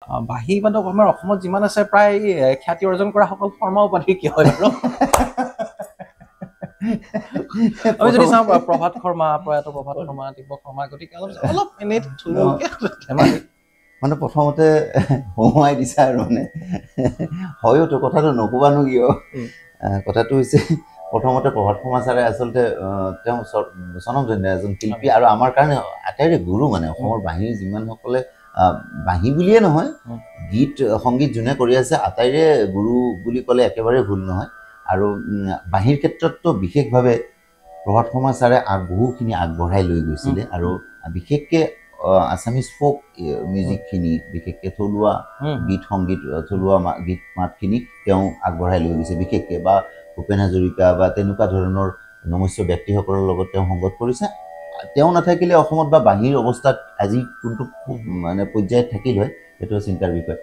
বাঁহী বাদক আমাৰ অসমত যিমান আছে প্ৰায় খ্যাতি অৰ্জন কৰা সকল শৰ্মা উপাধি কি হয় বাৰু আমি যদি চাওঁ প্ৰভাত শৰ্মা প্ৰয়াত প্ৰভাত শৰ্মা দীপক শৰ্মা গতিকে অলপ এনেই থুলমূলকৈ ধেমালি মানে প্ৰথমতে হহুৱাই দিছা আৰু মানে হয়তো কথাটো নকবানো কিয় কথাটো হৈছে প্ৰথমতে প্ৰভাত শৰ্মা ছাৰে আচলতে তেওঁ স্বনামধন্য এজন শিল্পী আৰু আমাৰ কাৰণে আটাইৰে গুৰু মানে অসমৰ বাঁহীৰ যিমানসকলে বাঁহী বুলিয়ে নহয় গীত সংগীত যোনে কৰি আছে আটাইৰে গুৰু বুলি ক'লে একেবাৰে ভুল নহয় আৰু বাঁহীৰ ক্ষেত্ৰততো বিশেষভাৱে প্ৰভাত শৰ্মা ছাৰে বহুখিনি আগবঢ়াই লৈ গৈছিলে আৰু বিশেষকৈ আছামিজ ফ'ক মিউজিকখিনি বিশেষকৈ থলুৱা গীত সংগীত থলুৱা গীত মাতখিনি তেওঁ আগবঢ়াই লৈ গৈছে বিশেষকৈ বা ভূপেন হাজৰিকা বা তেনেকুৱা ধৰণৰ নমস্য ব্যক্তিসকলৰ লগত তেওঁ সংগত কৰিছে তেওঁ নাথাকিলে অসমত বা বাঁহীৰ অৱস্থাত আজি কোনটো মানে পৰ্যায়ত থাকিল হয় সেইটো চিন্তাৰ বিষয়